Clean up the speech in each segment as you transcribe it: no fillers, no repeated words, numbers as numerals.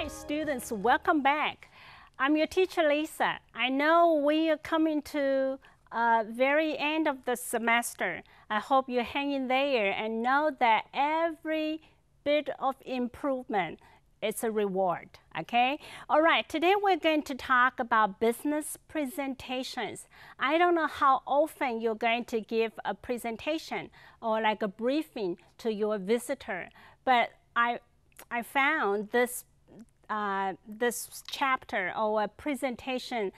Students, welcome back. I'm your teacher, Lisa. I know we are coming to very end of the semester. I hope you're hanging there and know that every bit of improvement is a reward, okay? All right, today we're going to talk about business presentations. I don't know how often you're going to give a presentation or like a briefing to your visitor, but I found this chapter or a presentation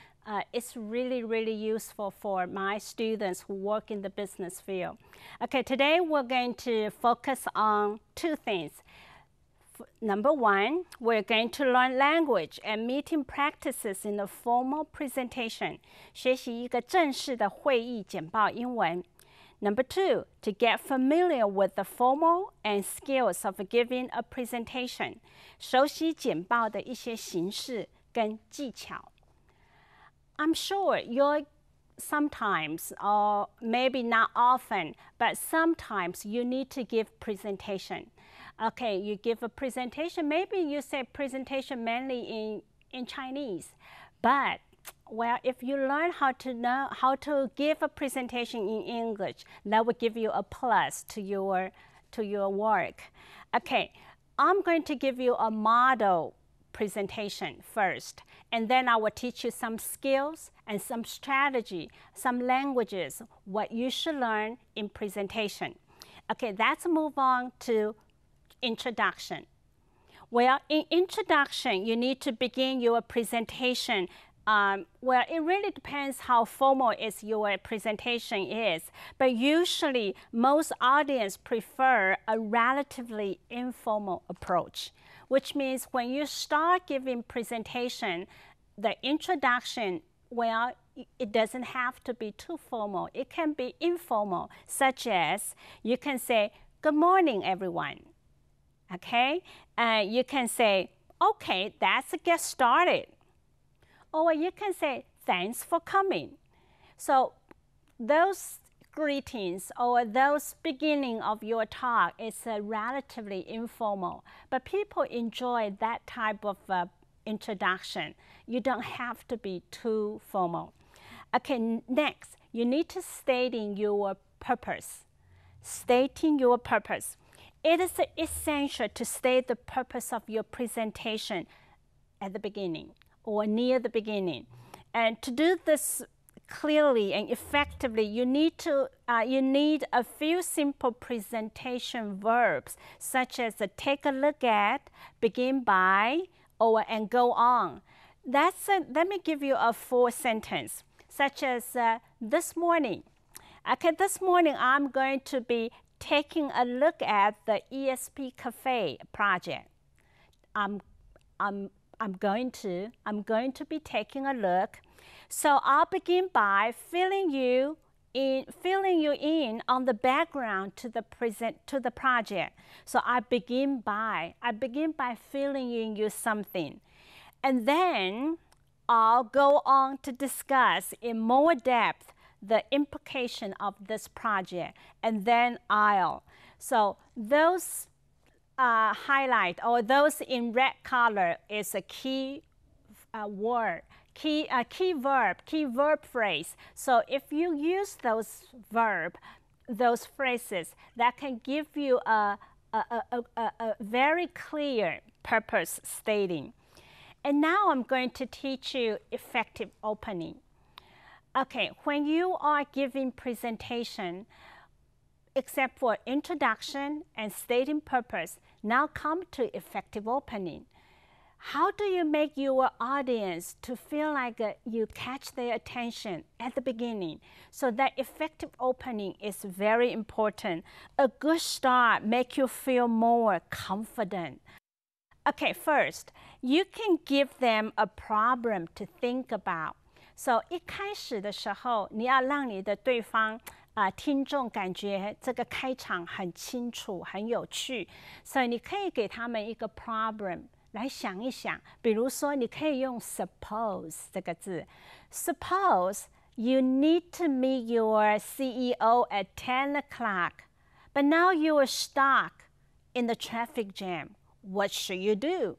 is really useful for my students who work in the business field. Okay, today we're going to focus on two things. Number one, we're going to learn language and meeting practices in a formal presentation. 学习一个正式的会议简报英文。Number two, to get familiar with the formal and skills of giving a presentation. 熟悉简报的一些形式跟技巧。I'm sure you're sometimes, or maybe not often, but sometimes you need to give presentation. Okay, you give a presentation, maybe you say presentation mainly in Chinese, but well, if you learn how to give a presentation in English, that will give you a plus to your work. Okay, I'm going to give you a model presentation first, and then I will teach you some skills and some strategy, some languages, what you should learn in presentation. Okay, let's move on to introduction. Well, in introduction, you need to begin your presentation. Well, it really depends how formal your presentation is, but usually most audience prefer a relatively informal approach, which means when you start giving presentation, the introduction, well, it doesn't have to be too formal. It can be informal, such as you can say, "Good morning, everyone." Okay? You can say, "Okay, let's get started." Or you can say, "Thanks for coming." So those greetings or those beginning of your talk is relatively informal, but people enjoy that type of introduction. You don't have to be too formal. Okay, next, you need to stating your purpose. Stating your purpose. It is essential to state the purpose of your presentation at the beginning or near the beginning. And to do this clearly and effectively, you need a few simple presentation verbs, such as take a look at, begin by, or and go on. Let me give you a full sentence, such as this morning. Okay, this morning I'm going to be taking a look at the ESP Cafe project. I'm going to be taking a look. So I'll begin by filling you in on the background to the project. So I begin by filling in you something. And then I'll go on to discuss in more depth the implication of this project, and then so those highlight, or those in red color, is a key word, key verb phrase. So if you use those phrases, that can give you a very clear purpose stating. And now I'm going to teach you effective opening. Okay, when you are giving presentation, except for introduction and stating purpose, now come to effective opening. How do you make your audience to feel like you catch their attention at the beginning? So that effective opening is very important. A good start makes you feel more confident. Okay, first, you can give them a problem to think about. So 一开始的时候，你要让你的对方听众感觉这个开场很清楚、很有趣，所以你可以给他们一个 problem 来想一想。比如说，你可以用 suppose 这个字 ，Suppose you need to meet your CEO at 10 o'clock, but now you are stuck in the traffic jam. What should you do?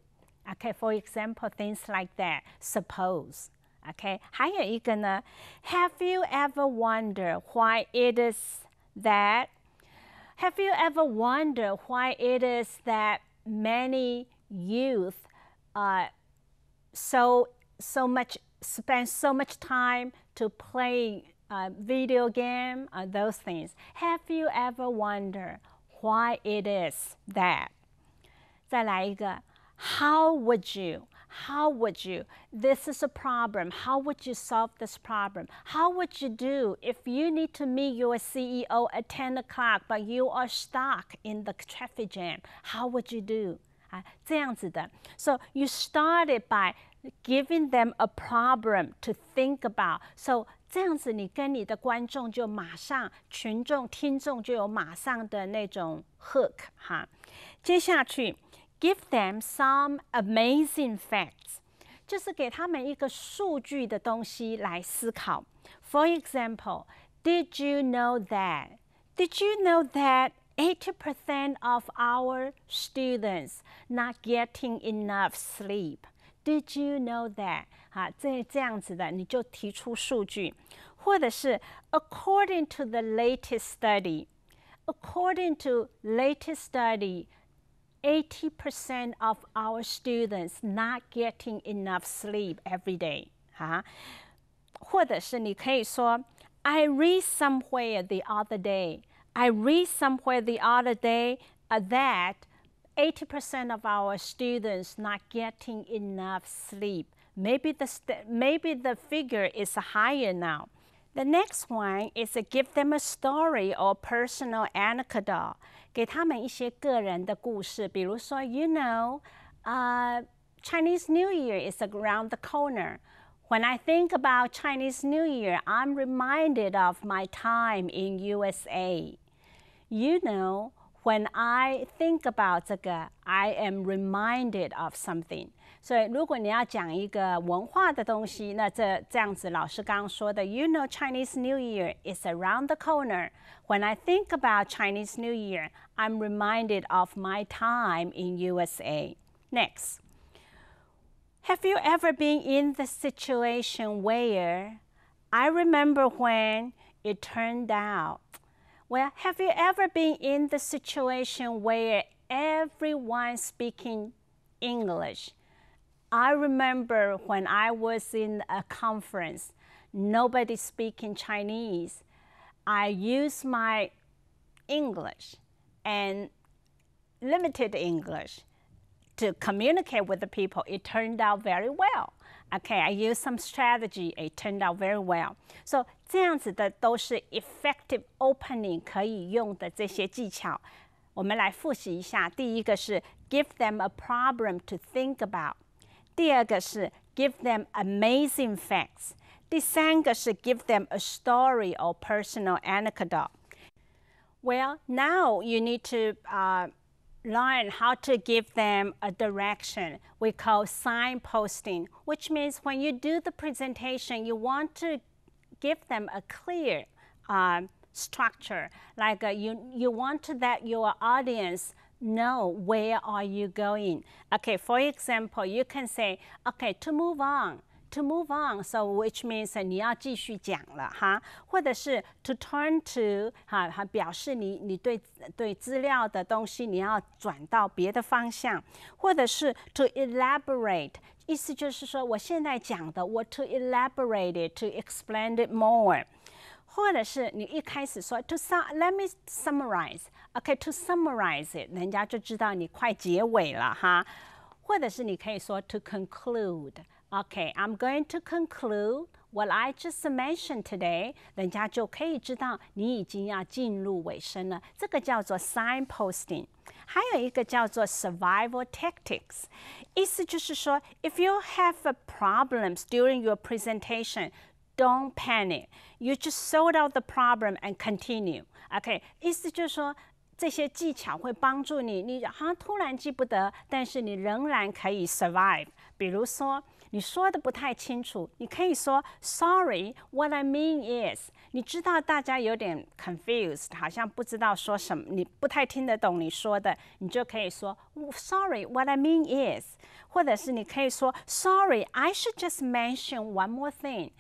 Okay, for example, things like that. Suppose. Okay, 还有一个呢 Have you ever wondered why it is that? Have you ever wondered why it is that many youth spend so much time to play video game? Those things. Have you ever wondered why it is that? 再来一个 How would you? How would you? This is a problem. How would you solve this problem? How would you do if you need to meet your CEO at 10 o'clock, but you are stuck in the traffic jam? How would you do? 这样子的。So you started by giving them a problem to think about. So 这样子，你跟你的观众就马上，群众、听众就有马上的那种 hook 哈。接下去。Give them some amazing facts， 就是给他们一个数据的东西来思考。For example, did you know that? Did you know that 80% of our students not getting enough sleep? Did you know that? 这样子的，你就提出数据，或者是 According to the latest study, according to latest study.80% of our students not getting enough sleep every day. 或者是你可以说 I read somewhere the other day. I read somewhere the other day that 80% of our students not getting enough sleep. Maybe the figure is higher now. The next one is to give them a story or personal anecdote. 给他们一些个人的故事，比如说 You know, Chinese New Year is around the corner. When I think about Chinese New Year, I'm reminded of my time in USA. You know, when I think about 这个 I am reminded of something. 所以如果你要讲一个文化的东西，那这样子老师刚刚说的 You know Chinese New Year is around the corner. When I think about Chinese New Year, I'm reminded of my time in USA. Next. Have you ever been in the situation where I remember when it turned out? Well, have you ever been in the situation where everyone's speaking English? I remember when I was in a conference, nobody speaking Chinese. I used my English and limited English to communicate with the people. It turned out very well. Okay, I used some strategy. It turned out very well. So 这样子的都是 effective opening 可以用的这些技巧。我们来复习一下。第一个是 give them a problem to think about。第二个是 give them amazing facts。第三个是 give them a story or personal anecdote. Well, now you need to learn how to give them a direction. We call signposting, which means when you do the presentation, you want to give them a clear structure. Like you want to let your audience know where are you going. Okay, for example, you can say, okay, to move on, so which means 你要继续讲了哈，或者是 to turn to 表示你对资料的东西你要转到别的方向，或者是 to elaborate， 意思就是说我现在讲的我 to elaborate it, to explain it more。或者是你一开始说 let me summarize， OK， to summarize it， 人家就知道你快结尾了哈。或者是你可以说 to conclude。OK, I'm going to conclude what I just mentioned today. 人家就可以知道你已经要进入尾声了。这个叫做 signposting。还有一个叫做 survival tactics， 意思就是说 if you have problems during your presentation, don't panic. You just sort out the problem and continue. OK, 意思就是说这些技巧会帮助你，你好像突然记不得，但是你仍然可以 survive。比如说你说的不太清楚，你可以说 Sorry, what I mean is。你知道大家有点 confused， 好像不知道说什么，你不太听得懂你说的，你就可以说 Sorry, what I mean is。或者是你可以说 Sorry, I should just mention one more thing。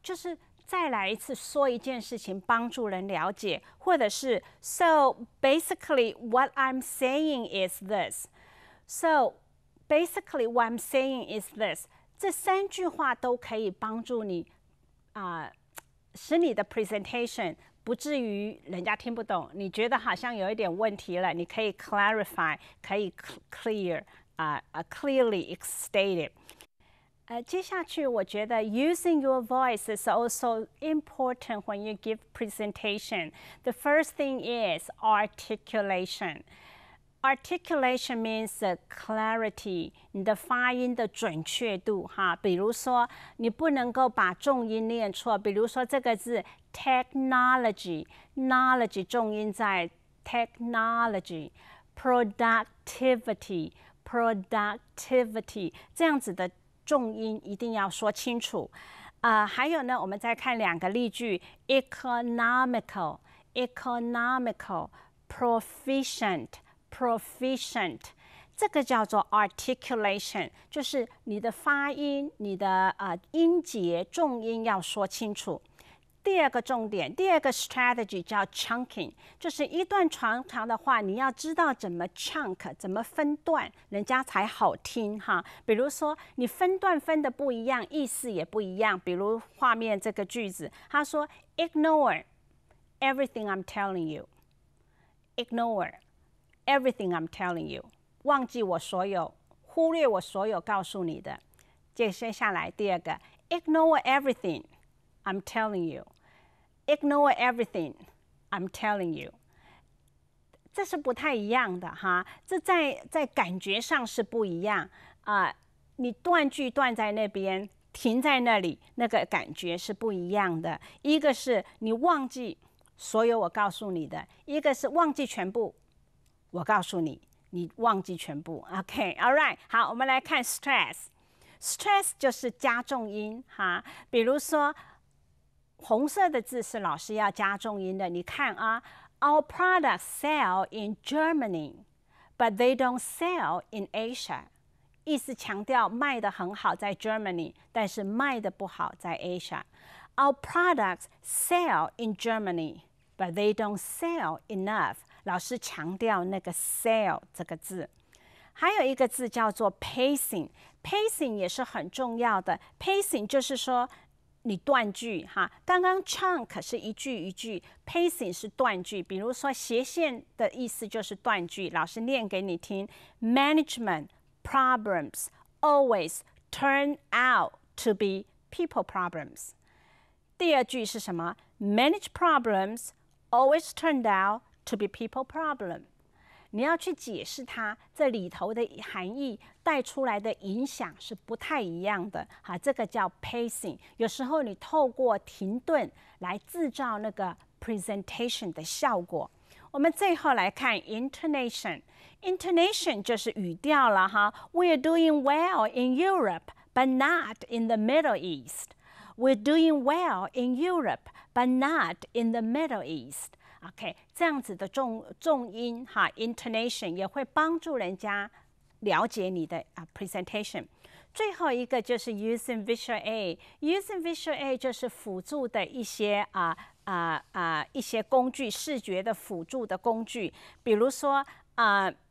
就是再来一次说一件事情，帮助人了解，或者是 So basically, what I'm saying is this. So basically, what I'm saying is this. 这3句话都可以帮助你使你的 presentation 不至于人家听不懂，你觉得好像有一点问题了，你可以 clarify， 可以 clearly stated。接下去我觉得 using your voice is also important when you give presentation. The first thing is articulation. Articulation means clarity， 你的发音的准确度哈。比如说，你不能够把重音念错。比如说这个字 technology，knowledge 重音在 technology。productivity，productivity 这样子的重音一定要说清楚。还有呢，我们再看2个例句 ：economical，economical，proficient。这个叫做 articulation， 就是你的发音、你的音节、重音要说清楚。第2个重点，第2个 strategy 叫 chunking， 就是一段长的话，你要知道怎么 chunk， 怎么分段，人家才好听哈。比如说你分段分的不一样，意思也不一样。比如画面这个句子，他说 Ignore everything I'm telling you. Ignore everything I'm telling you. 忘记我所有，忽略我所有告诉你的。接下来第2个 Ignore everything I'm telling you. Ignore everything I'm telling you. 这是不太一样的哈，这在感觉上是不一样你断句断在那边，停在那里，那个感觉是不一样的。一个是你忘记所有我告诉你的，一个是忘记全部，我告诉你，你忘记全部。OK, all right， 好，我们来看 stress。stress 就是加重音哈，比如说。红色的字是老师要加重音的，你看Our products sell in Germany, but they don't sell in Asia. 意思强调卖得很好在 Germany， 但是卖得不好在 Asia. Our products sell in Germany, but they don't sell enough. 老师强调那个 sell 这个字。还有一个字叫做 pacing，pacing 也是很重要的。pacing 就是说。你断句哈，刚刚 chunk 是一句一句 ，pacing 是断句。比如说斜线的意思就是断句，老师念给你听 ：Management problems always turn out to be people problems。第2句是什么 ？Manage problems always turned out to be people problem。你要去解释它这里头的含义带出来的影响是不太一样的这个叫 pacing。有时候你透过停顿来制造那个 presentation 的效果。我们最后来看 intonation。intonation 就是语调了哈。We're doing well in Europe, but not in the Middle East. We're doing well in Europe, but not in the Middle East.OK， 这样子的重音哈 ，intonation 也会帮助人家了解你的presentation。最后一个就是 using visual aid。using visual aid 就是辅助的一些一些工具，视觉的辅助的工具。比如说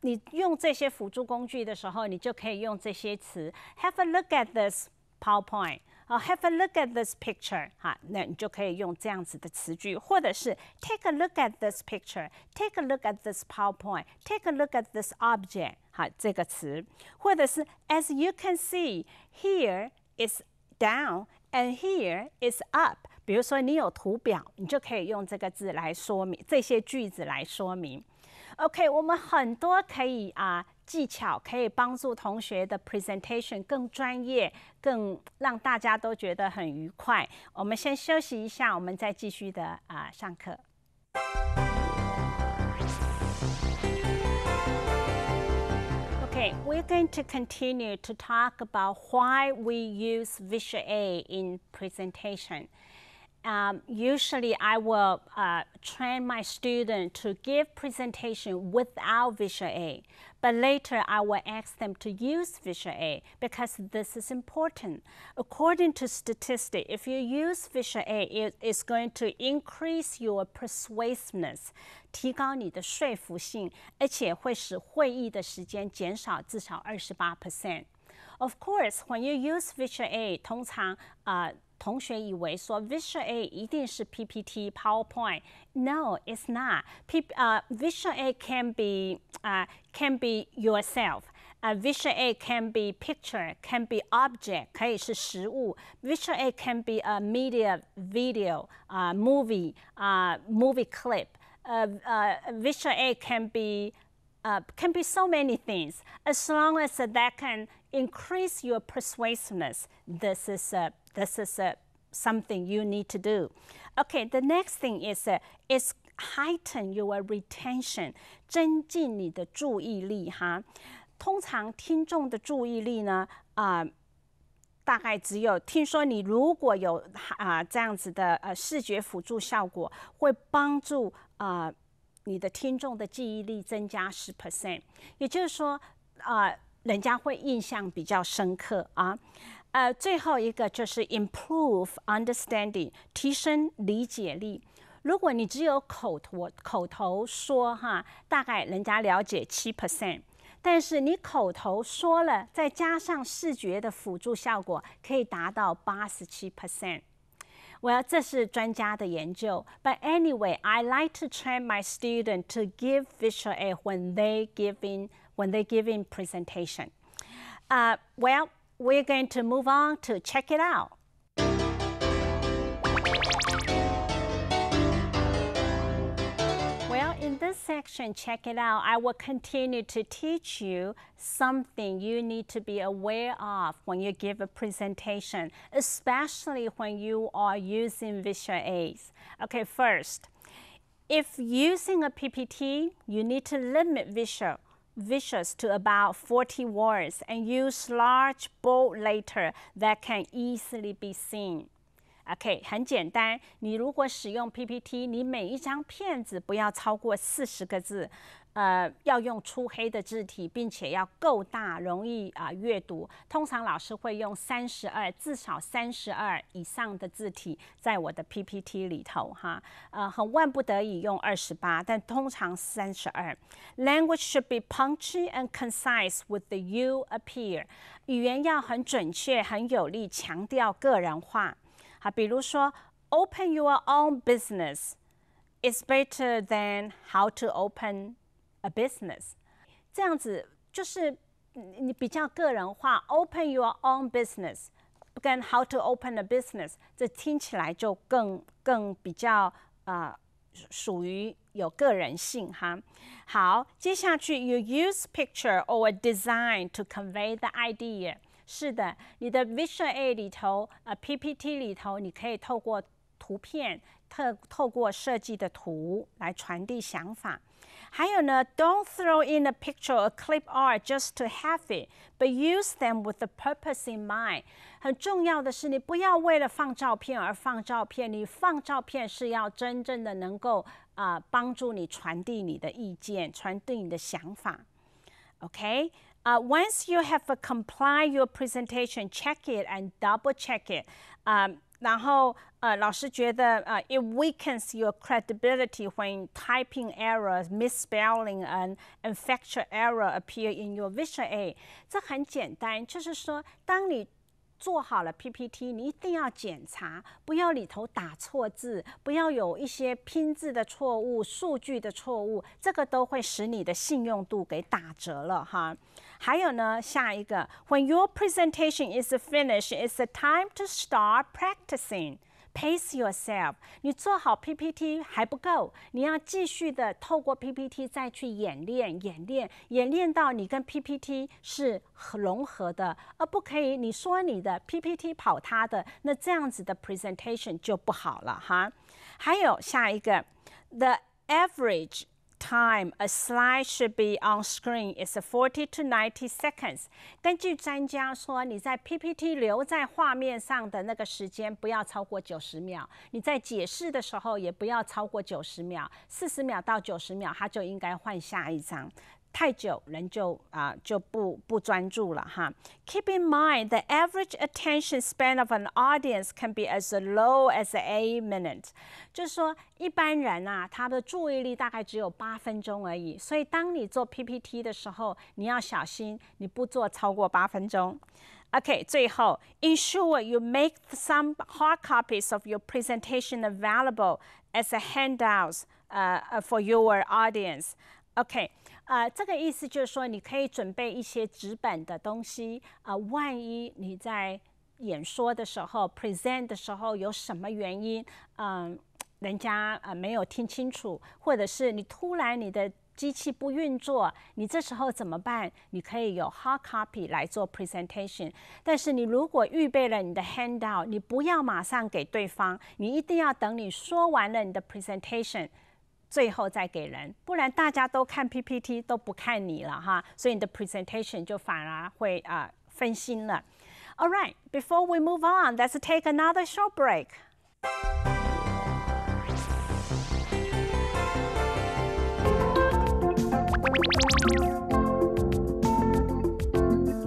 你用这些辅助工具的时候，你就可以用这些词。Have a look at this PowerPoint. have a look at this picture， 哈，那你就可以用这样子的词句，或者是 take a look at this picture，take a look at this PowerPoint，take a look at this object， 好，这个词，或者是 as you can see，here is down and here is up。比如说你有图表，你就可以用这个字来说明这些句子来说明。OK， 我们很多可以技巧可以帮助同学的 presentation 更专业，更让大家都觉得很愉快。我们先休息一下，我们再继续的上课。Okay, we're going to continue to talk about why we use Visual A in presentation. Usually I will train my student to give presentation without Visual A, but later I will ask them to use Visual A because this is important. According to statistics, if you use Visual A, it is going to increase your persuasiveness, 提高你的说服性，而且会使会议的时间减少至少28%。Of course, when you use Visual A, 通常同学以为说 Visual A 一定是 PPT, PowerPoint. No, it's not. Visual A can be yourself. Visual A can be picture, can be object, 可以是实物。Visual A can be a media, video, movie, movie clip. Visual A can be so many things. As long as that can increase your persuasiveness, this is something you need to do. Okay, the next thing is heighten your retention, 增进你的注意力哈。通常听众的注意力呢，大概只有听说你如果有这样子的视觉辅助效果，会帮助你的听众的记忆力增加10%，也就是说人家会印象比较深刻啊。最后一个就是 improve understanding， 提升理解力。如果你只有口头说哈，大概人家了解7%，但是你口头说了，再加上视觉的辅助效果，可以达到87%。Well， 这是专家的研究。But anyway, I like to train my student to give Visual A when they give in presentation. Well, we're going to move on to check it out. Well, in this section, check it out, I will continue to teach you something you need to be aware of when you give a presentation, especially when you are using Visual Aids. Okay, first, if using a PPT, you need to limit visuals to about 40 words and use large bold letter that can easily be seen. OK， 很简单。你如果使用 PPT， 你每一张片子不要超过40个字，要用粗黑的字体，并且要够大，容易阅读。通常老师会用32，至少32以上的字体在我的 PPT 里头哈。很万不得已用28，但通常32。Language should be punchy and concise with the you appear。语言要很准确、很有力，强调个人化。好，比如说 ，Open your own business is better than how to open a business。这样子就是你比较个人化 ，Open your own business 跟 how to open a business， 这听起来就更比较属于有个人性哈。好，接下去 you use picture or design to convey the idea。是的，你的 Visual A 里头，PPT 里头，你可以透过图片，透过设计的图来传递想法。还有呢 ，Don't throw in a picture or clip art just to have it, but use them with the purpose in mind。很重要的是，你不要为了放照片而放照片，你放照片是要真正的能够帮助你传递你的意见，传递你的想法。OK。Once you have compiled your presentation, check it and double check it. 然后老师觉得it weakens your credibility when typing errors, misspelling and factual error appear in your Visual A. 这很简单，就是说，当你做好了 PPT， 你一定要检查，不要里头打错字，不要有一些拼字的错误、数据的错误，这个都会使你的信用度给打折了哈。还有呢，下一个 ，When your presentation is finished, it's the time to start practicing.Pace yourself， 你做好 PPT 还不够，你要继续的透过 PPT 再去演练到你跟 PPT 是融合的，而不可以你说你的 PPT 跑它的，那这样子的 presentation 就不好了哈。还有下一个 ，the average。time a slide should be on screen is 40 to 90 seconds. 根据专家说，你在 PPT 留在画面上的那个时间不要超过90秒，你在解释的时候也不要超过90秒，40秒到90秒，它就应该换下一张。太久人就不专注了哈。Keep in mind the average attention span of an audience can be as low as 8 minutes。就是说一般人啊，他的注意力大概只有8分钟而已。所以当你做 PPT 的时候，你要小心，你不做超过8分钟。Okay, 最后 ensure you make some hard copies of your presentation available as a handouts for your audience. OK， 这个意思就是说，你可以准备一些纸本的东西，万一你在演说的时候、present 的时候有什么原因，人家没有听清楚，或者是你突然你的机器不运作，你这时候怎么办？你可以有 hard copy 来做 presentation。但是你如果预备了你的 handout， 你不要马上给对方，你一定要等你说完了你的 presentation。最后再给人，不然大家都看 PPT 都不看你了哈，所以你的 presentation 就反而会分心了。All right, before we move on, let's take another short break.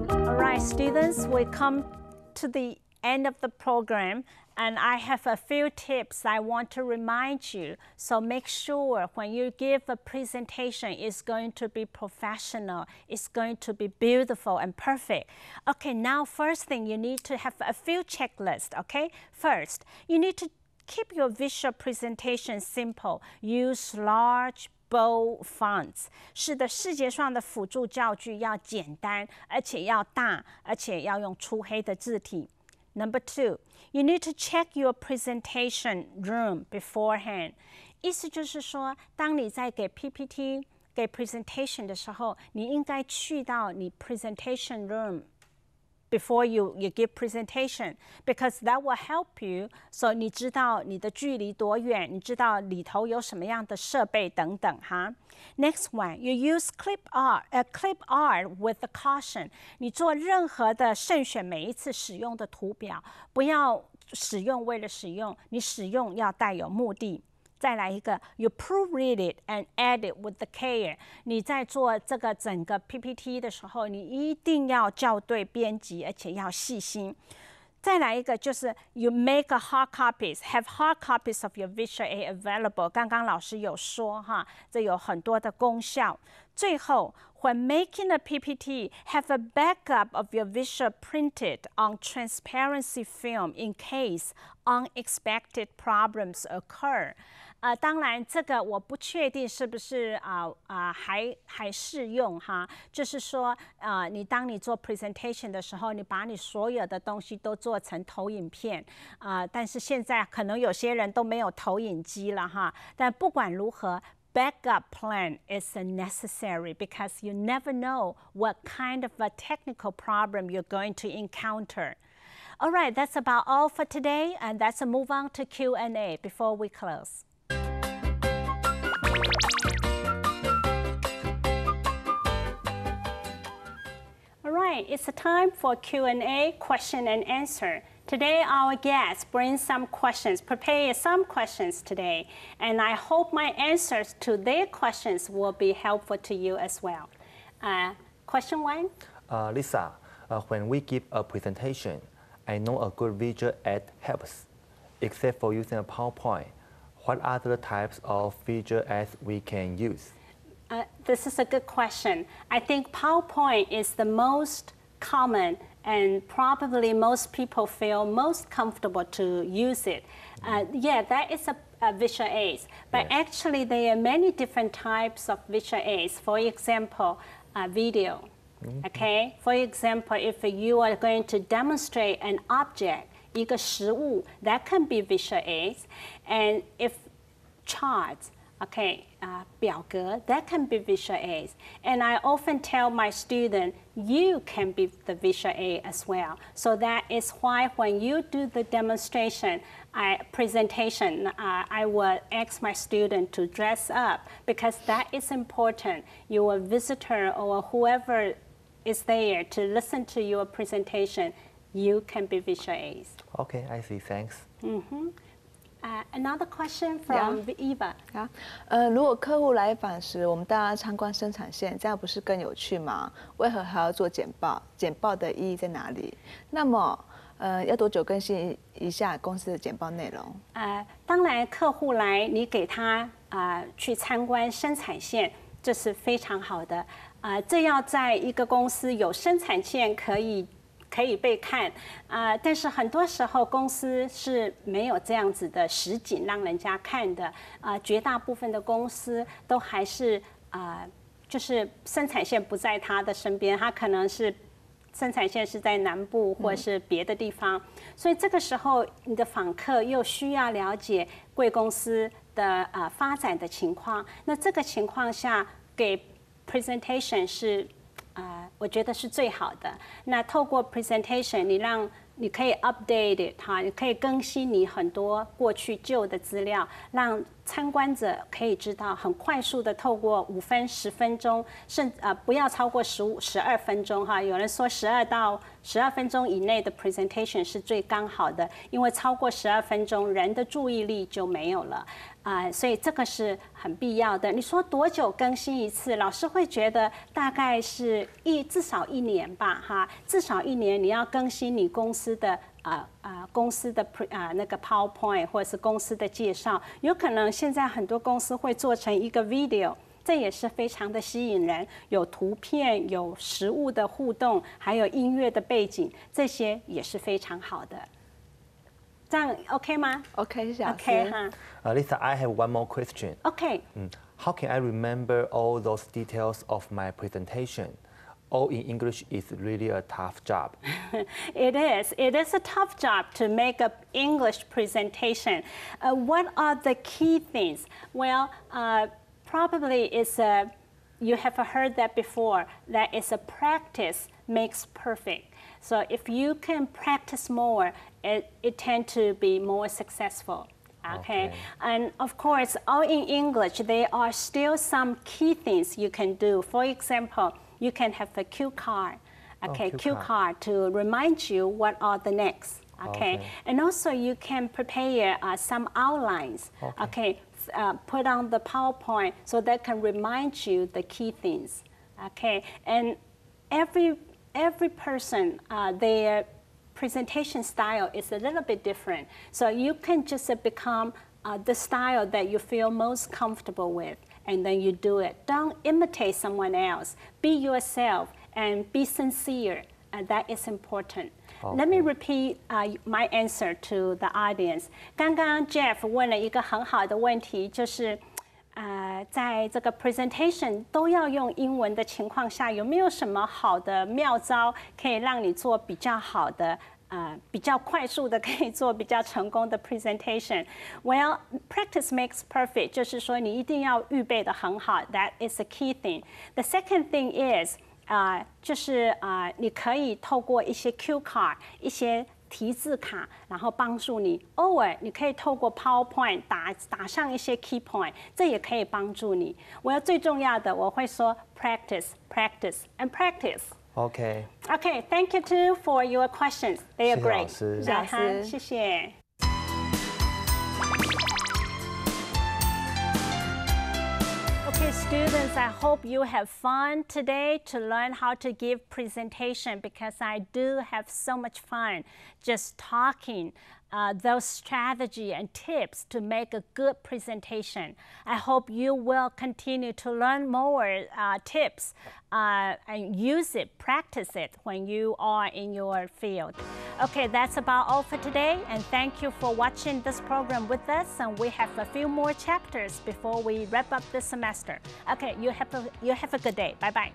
All right, students, we come to the end of the program. And I have a few tips I want to remind you. So make sure when you give a presentation, it's going to be professional. It's going to be beautiful and perfect. Okay, now first thing, you need to have a few checklists, okay? First, you need to keep your visual presentation simple. Use large, bold fonts. 是的，视觉上的辅助教具要简单，而且要大，而且要用粗黑的字体。Number 2, you need to check your presentation room beforehand. 意思就是说，当你在给 PPT、给 presentation 的时候，你应该去到你 presentation room before you give presentation, because that will help you. So 你知道你的距离多远，你知道里头有什么样的设备等等哈。Next one, you use clip art with the caution. 你做任何的慎选每一次使用的图表，不要使用为了使用，你使用要带有目的。再来一个 ，you proofread it and edit with the care。你在做这个整个 PPT 的时候，你一定要校对编辑，而且要细心。再来一个就是 you make a hard copies, have hard copies of your visual aid available。刚刚老师有说哈，这有很多的功效。最后 when making a PPT, have a backup of your visual printed on transparency film in case unexpected problems occur。当然这个我不确定是不是还适用哈，就是说你当你做 presentation 的时候，你把你所有的东西都做成投影片但是现在可能有些人都没有投影机了哈，但不管如何。Backup plan is necessary because you never know what kind of a technical problem you're going to encounter. All right, that's about all for today, and let's move on to Q&A before we close. All right, it's time for Q&A, question and answer. Today, our guests bring some questions, prepare some questions today, and I hope my answers to their questions will be helpful to you as well. Question 1? Lisa, when we give a presentation, I know a good visual aid helps. Except for using a PowerPoint, what other types of visual aids we can use? This is a good question. I think PowerPoint is the most common and probably most people feel most comfortable to use it. Yeah, that is a visual aids, but actually there are many different types of visual aids. For example, video. Okay, for example, if you are going to demonstrate an object, 一个实物, that can be visual aids, and if charts, okay, 表格, that can be visual aids. And I often tell my students, you can be the visual aid as well. So that is why when you do the demonstration, presentation, I will ask my student to dress up because that is important. Your visitor or whoever is there to listen to your presentation, you can be visual aids. Okay, I see. Thanks. Another question from Eva. 如果客户来访时，我们带他参观生产线，这样不是更有趣吗？为何还要做简报？简报的意义在哪里？那么，要多久更新一下公司的简报内容？当然，客户来，你给他去参观生产线，这是非常好的。这要在一个公司有生产线可以被看，但是很多时候公司是没有这样子的实景让人家看的，绝大部分的公司都还是就是生产线不在他的身边，他可能是生产线是在南部或者是别的地方，所以这个时候你的访客又需要了解贵公司的发展的情况，那这个情况下给 presentation 是我觉得是最好的。那透过 presentation， 你可以 update it 哈，你可以更新你很多过去旧的资料，让参观者可以知道，很快速的透过5分、10分钟，不要超过12分钟哈。有人说12分钟以内的 presentation 是最刚好的，因为超过12分钟，人的注意力就没有了。所以这个是很必要的。你说多久更新一次？老师会觉得大概是至少1年吧，哈，至少1年你要更新你公司的那个 PowerPoint 或者是公司的介绍。有可能现在很多公司会做成一个 video， 这也是非常的吸引人，有图片、有实物的互动，还有音乐的背景，这些也是非常好的。这样 OK 吗 ？OK， 谢谢老师。OK 哈。Lisa, I have one more question. Okay. How can I remember all those details of my presentation? All in English is really a tough job. It is. It is a tough job to make an English presentation. What are the key things? Well, probably it's you have heard that before. That is a practice makes perfect. So if you can practice more, it tends to be more successful. Okay. And of course, all in English, there are still some key things you can do. For example, you can have a cue card. Okay, cue card to remind you what are the next. Okay. And also you can prepare some outlines. Okay. Put on the PowerPoint so that can remind you the key things. Okay. And every person, their presentation style is a little bit different. So you can just become the style that you feel most comfortable with, and then you do it. Don't imitate someone else. Be yourself and be sincere. That is important. Let me repeat my answer to the audience. 刚刚 Jeff 问了一个很好的问题，就是在这个 presentation 都要用英文的情况下，有没有什么好的妙招可以让你做比较好的比较快速的可以做比较成功的 presentation? Well, practice makes perfect. 就是说你一定要预备得很好。That is the key thing. The second thing is 就是你可以透过一些 cue card 一些题字卡，然后帮助你。偶尔你可以透过 PowerPoint 打上一些 key point， 这也可以帮助你。最重要的我会说 practice, practice, and practice. Okay. Okay, thank you too for your questions. They are great. 谢谢老师。谢谢。Okay, students, I hope you have fun today to learn how to give presentation because I do have so much fun just talking those strategy and tips to make a good presentation. I hope you will continue to learn more tips and use it, practice it when you are in your field. Okay, that's about all for today, and thank you for watching this program with us, and we have a few more chapters before we wrap up this semester. Okay, you have a good day. Bye-bye.